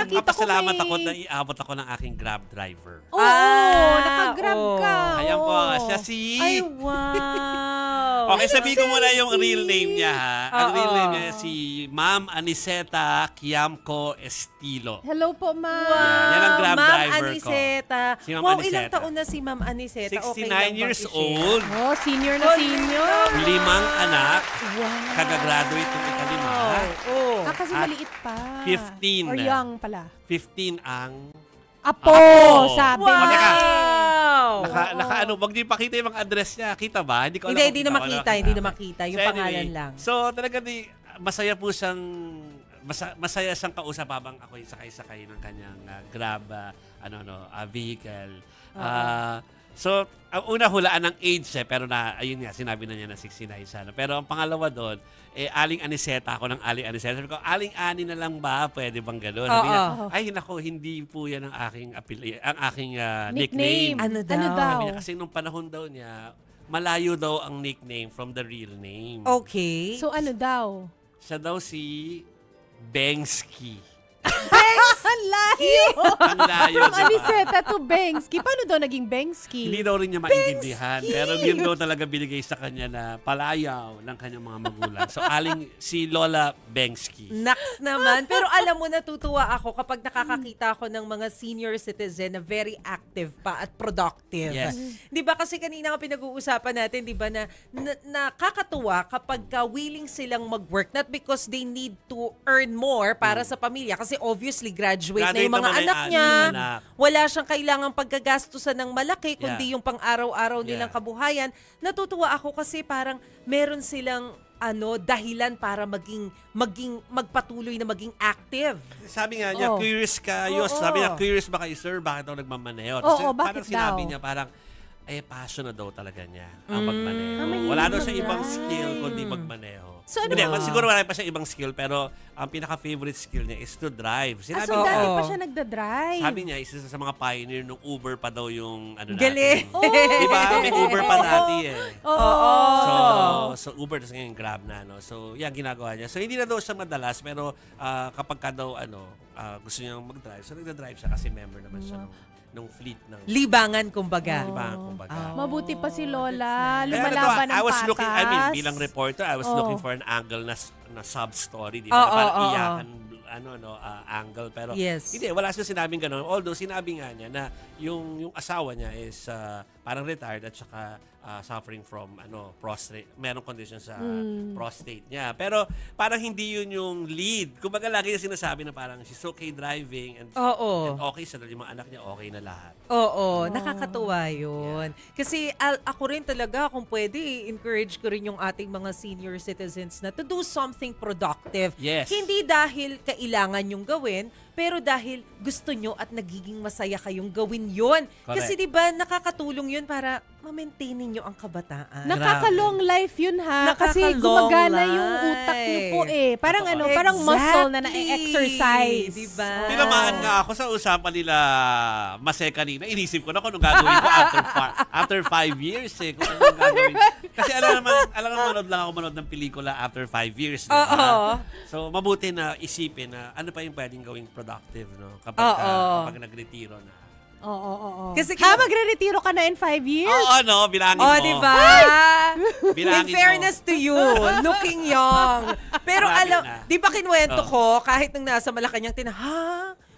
Nakita ko Nagpapasalamat may... ako na iabot ako ng aking Grab driver. Oo, naka-Grab ka. Ayan po, siya si... Ay, wow. Okay, sabihin ko muna yung real name niya, ha? Ang real name niya si Ma'am Aniseta Quiamco Estilo. Hello po, ma'am. Yeah, yan ang Grab Ma'am driver Aniseta. ko. Si Ma'am Wow, Aniseta. ilang taon na si Ma'am Aniseta? 69 Okay lang bang years i-share? old. Oh, senior na senior. 5 anak. Wow. Kagagraduate ng ikalima. Oh. Kasi At maliit pa. 15 Or na. young pala. 15 ang... Apo, sabi. Wow. Teka. Wow. Ano, wag niyo ipakita yung mga address niya. Kita ba? Hindi ko alam. Hindi na makita. Hindi na makita. Yung So, pangalan anyway, lang. So, talaga masaya po siyang masaya siyang kausap habang ako'y sakay-sakay ng kanyang Grab vehicle. So, ang una hulaan ng age pero ayun nga, sinabi na niya na 69 sana. Pero ang pangalawa doon, Aling Aniseta ako ng Aling Aniseta. Sabi ko, Aling Ani na lang ba? Pwede bang gano'n? Sabi niya, ay nako, hindi po yan ang aking nickname. Ano daw? Sabi niya, kasi nung panahon daw niya, malayo daw ang nickname from the real name. Okay. So ano daw? Siya daw si Bengsky. Ang layo! Ang layo, From diba? Aniseta to Bengsky. Paano daw naging Bengsky? Hindi daw rin niya maintindihan. Pero yun daw talaga binigay sa kanya na palayaw ng kanyang mga magulang. So, si Lola Bengsky. Naks naman. Pero alam mo, natutuwa ako kapag nakakakita ako ng mga senior citizen na very active pa at productive. Yes. Di ba kasi kanina nga pinag-uusapan natin, di ba, na nakakatuwa kapag willing silang mag-work, not because they need to earn more para sa pamilya. Kasi obviously, graduate na yung mga naman anak ay niya. anak. Wala siyang kailangang pagkagastusan ng malaki, kundi Yeah. yung pang-araw-araw nilang Yeah. kabuhayan. Natutuwa ako kasi parang meron silang dahilan para magpatuloy na maging active. Sabi nga niya, Oo. curious kayo. Oo. Sabi niya, curious ba kayo, sir? Bakit ako nagmamaneho? Oo, Parang bakit sinabi daw? niya, parang, passion na daw talaga niya ang magmaneho. mahilig Wala daw siya mag-drive. ibang skill kundi magmaneho. So, ano Hindi, ba? siguro wala pa siya ibang skill, pero ang pinaka-favorite skill niya is to drive. So Sinabi dati niya, pa siya nagdadrive. sabi niya, isa sa mga pioneer nung Uber pa daw yung Galing. natin. Di ba? May Uber pa dati Oo. So Uber, tapos ngayon Grab na. No? So, yan ginagawa niya. So, hindi na daw siya madalas, pero kapag ka daw, gusto niya mag-drive, so nagda-drive siya kasi member naman siya nung fleet ng Libangan, kumbaga. kumbaga. Mabuti pa si Lola. Kaya Lumalaban ng I was looking, patas. bilang reporter, I was Oh. looking for an angle na sub-story, di Oo, ba? Parang oo, iyakan, angle. Pero Yes. hindi, wala siya sinabing gano'n. Although, sinabi nga niya na yung asawa niya is parang retired at saka suffering from prostate. Merong condition sa prostate niya. Pero parang hindi yun yung lead. Kumbaga lagi niya sinasabi na parang she's okay driving and okay sa yung mga anak niya, okay na lahat. Oo, nakakatuwa yun. Kasi ako rin talaga, kung pwede, encourage ko rin yung ating mga senior citizens na to do something productive. Yes. Hindi dahil kailangan yung gawin, pero dahil gusto nyo at nagiging masaya kayong gawin yun. Correct. Kasi diba, nakakatulong yun para ma-maintain ninyo ang kabataan. Nakaka-long life yun ha. Kasi Nakaka-long gumagana life. yung utak niyo po Parang Totoo. parang muscle na Exactly. na-exercise. Diba? Tinamaan nga ako sa usapan nila Mase kanina. Inisip ko na kung anong gagawin ko after 5 years Kung anong gagawin. Kasi alam naman manood ng pelikula after 5 years. Diba? Oo. So, mabuti na isipin na ano pa yung pwedeng gawing productive, no? Kapag nagretiro na. Oo. Kasi magre-retiro ka na in 5 years? Oo, bilangin mo. diba? Bilangin In fairness to you, looking young. Pero Marami na. di ba kinuwento ko, kahit nung nasa Malacanang,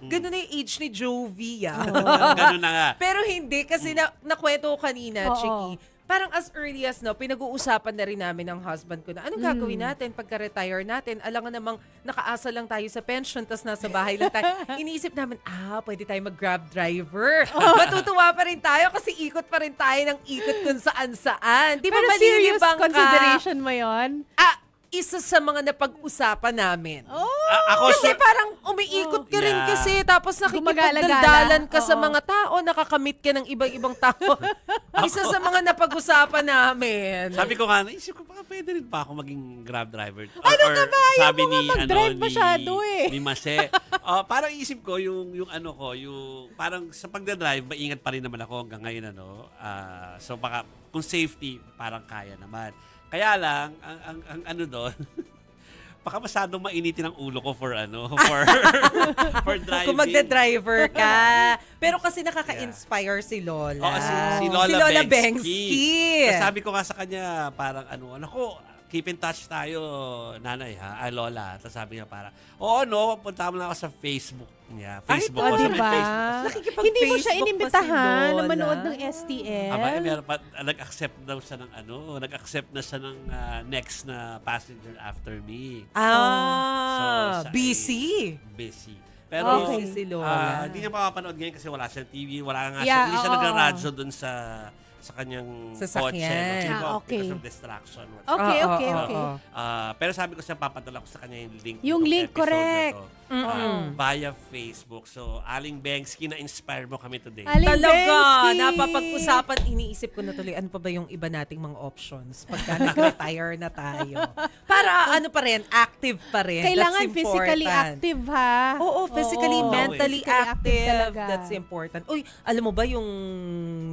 ganun na yung age ni Jovi, Ganun na nga. Pero hindi, kasi nakwento ko kanina, Oo. Chiki, parang as early as, pinag-uusapan na rin namin ng husband ko na, anong gagawin natin pagka-retire natin? Alangan namang nakaasa lang tayo sa pension, tas nasa bahay lang tayo. Iniisip namin, pwede tayo mag-grab driver. Matutuwa pa rin tayo kasi ikot pa rin tayo ng ikot kung saan-saan. Di ba Pero serious malilibang ka? consideration mo yon? Isa sa mga napag-usapan namin. Ako, Kasi parang umiikot ka rin Yeah. kasi tapos nakikipagdaldalan ka sa mga tao, nakakamit ka ng ibang-ibang tao. Isa sa mga napag-usapan namin. sabi ko nga, naisip ko, baka pwede rin pa ako maging Grab driver. Ano ka ba? Ayaw sabi mo nga mag-drive masyado ni Mase. Parang isip ko, yung parang sa pagdadrive, maingat pa rin naman ako hanggang ngayon, so baka, kung safety, parang kaya naman. Kaya lang, ang doon, baka masyadong mainitin ang ulo ko for for driving. Kung magda-driver ka. Pero kasi nakaka-inspire si Lola. Oo, si Lola Bengski. Sabi ko nga sa kanya, parang anak keep in touch tayo, nanay ha, Lola. Tapos sabi niya parang, punta mo na ako sa Facebook niya. Facebook ko sa diba? Facebook. Hindi mo siya inimbitahan na manood ng STL. Meron pa, nag-accept daw siya ng nag-accept na siya ng next na passenger after me. Busy. Pero Okay. Si Lola. hindi niya mapapanood ngayon kasi wala siyang TV, wala nga Yeah, siya, hindi siya oo. nagra-radyo dun sa kanyang Sasakyan. kotse. Okay. Because of distraction. Okay. Pero sabi ko siya, papadala ko sa kanya yung link. Yung nitong link, episode correct. na to, via Facebook. So, Aling Bengski, na-inspire mo kami today. Aling Talaga, Bengski! napapag-usapan, iniisip ko na tuloy, ano pa ba yung iba nating mga options pagka nag-retire na tayo? Para pa rin, active pa rin. Kailangan That's physically important. active, ha? Oo, physically, Oo. mentally Physically active active. talaga. That's important. Uy, alam mo ba yung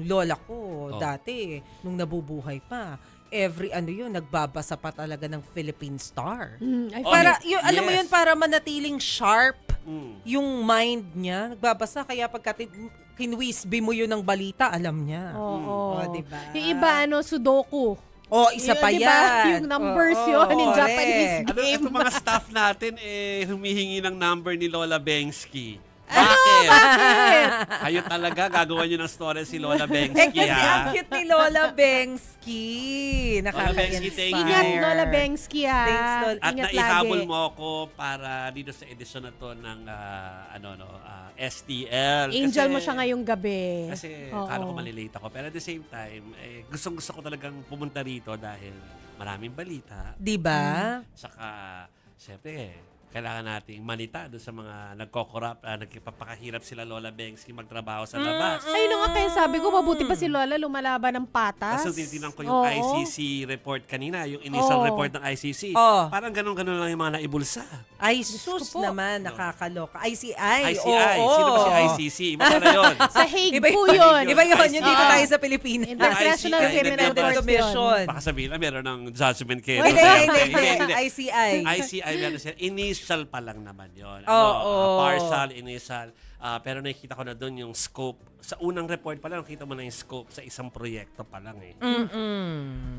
lola ko dati, nung nabubuhay pa, every nagbabasa pa talaga ng Philippine Star. Para, alam mo yun, para manatiling sharp yung mind niya. Nagbabasa, kaya pagka kinwisby mo yun ng balita, alam niya. Oo. Diba? Yung iba, Sudoku. Isa Yun, pa diba? yan. Yung numbers yun, in correct. Japanese game. Itong mga staff natin, humihingi ng number ni Lola Bengski. Bakit? Kayo talaga, gagawa nyo ng story si Lola Bengski, Kasi ang ha? cute ni Lola Bengski. Bengski, thank you. Ingat, Lola Bengski, ha? Thanks, Lola. At Ingat naihabol lagi. mo ako para dito sa edisyon na to ng STL. Angel mo siya ngayong gabi. Kasi Oo. kala ko malilate ako. Pero at the same time, gustong-gusto ko talagang pumunta rito dahil maraming balita. Diba? Saka, syempre, kailangan nating manita doon sa mga nagko-corrupt, nagpapakahirap sila Lola Bengski magtrabaho sa labas. Ayun nga kaya sabi ko, mabuti pa si Lola lumalaban ng patas. Kasi tinitingnan ko yung Oo. ICC report kanina, yung initial Oo. report ng ICC. Oo. Parang ganun-ganun lang yung mga naibulsa. Ay, sus ko po. naman, nakakaloka. ICI. ICI. Oo. Sino ba si ICC? Iba na yun. Sa Hague Iba po yun. yun. Iba yun. Yung dito Ah. tayo sa Pilipinas. International ICI, Criminal Independent Court Commission. Baka sabihin na meron ng judgment kayo. Hindi. ICI. ICI, meron siya. Initial pa lang naman yun. Oo. Partial, initial. Pero nakikita ko na doon yung scope. Sa unang report pa lang, nakita mo na yung scope sa isang proyekto pa lang eh.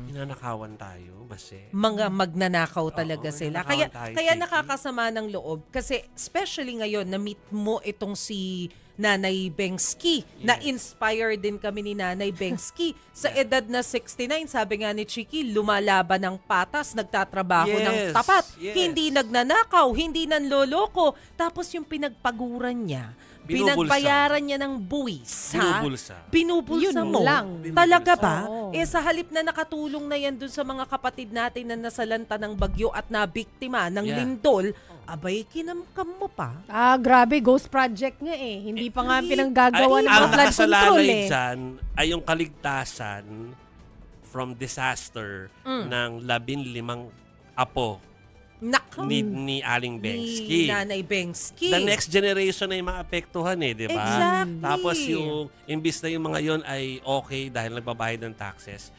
Hinanakawan tayo, kasi. Mga magnanakaw talaga Oo, sila. magnanakawan Kaya tayo, kaya Chicky. nakakasama ng loob kasi especially ngayon na-meet mo itong si Nanay Bengski. Yes. Na-inspire din kami ni Nanay Bengski. Sa edad na 69, sabi nga ni Chiki, lumalaban ng patas, nagtatrabaho ng Yes, tapat. yes. Hindi nagnanakaw, hindi nanloloko. Tapos yung pinagpaguran niya, Binubulsa. pinagbayaran niya ng buwis. ha? Binubulsa. Binubulsa Yun mo. lang. Talaga ba? Oo. Sa halip na nakatulong na yan dun sa mga kapatid natin na nasalanta ng bagyo at nabiktima ng Yeah. lindol, abay, kinamkam mo pa. Grabe, ghost project nga eh. Hindi pa nga pinanggagawa ng ang mga flood control nakasalalay eh. dyan ay yung kaligtasan from disaster ng 15 apo Nako. ni Aling Bengski. Ni Nanay Bengski. The next generation ay maapektuhan di ba? Exactly. Tapos yung, imbis na yung mga yon ay okay dahil nagbabayad ng taxes,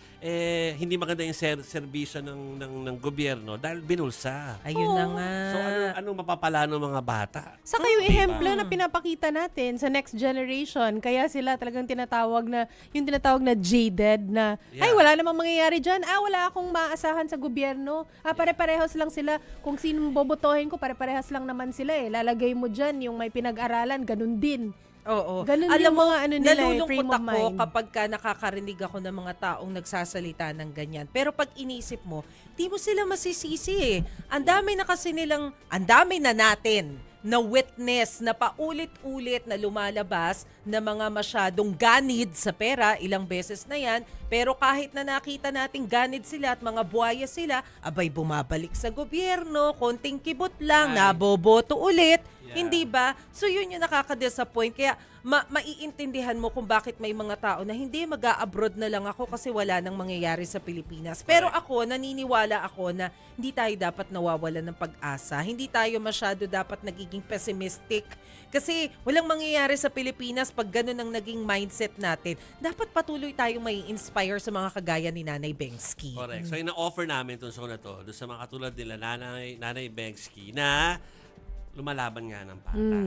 hindi maganda yung serbisyo ng gobyerno dahil binulsa. Ayun na nga. So anong mapapala ng mga bata? Saka yung Diba? ehemplo na pinapakita natin sa next generation, kaya sila talagang tinatawag na jaded na, Yeah. ay wala namang mangyayari dyan, wala akong maasahan sa gobyerno, pare-parehas lang sila, kung sino bobotohin ko, pare-parehas lang naman sila eh, lalagay mo dyan yung may pinag-aralan, ganun din. Oo. Ganun Alam yung mo, mga nila, nalulungkot frame of ako mind. kapag nakakarinig ako ng mga taong nagsasalita ng ganyan. Pero pag inisip mo, di mo sila masisisi eh. Ang dami na natin na witness na paulit-ulit na lumalabas na mga masyadong ganid sa pera, ilang beses na yan, pero kahit na nakita nating ganid sila at mga buhaya sila, abay bumabalik sa gobyerno, konting kibot lang, Ay. naboboto ulit. Hindi ba? So yun yung nakaka-disappoint. Kaya maiintindihan mo kung bakit may mga tao na hindi mag-a-abroad na lang ako kasi wala nang mangyayari sa Pilipinas. Pero ako, naniniwala ako na hindi tayo dapat nawawalan ng pag-asa. Hindi tayo masyado dapat nagiging pessimistic. Kasi walang mangyayari sa Pilipinas pag ganun ang naging mindset natin. Dapat patuloy tayong may inspire sa mga kagaya ni Nanay Bengsky. Correct. So, ina-offer namin itong show na to doon sa mga katulad nila Nanay Bengsky na lumalaban nga ng patas.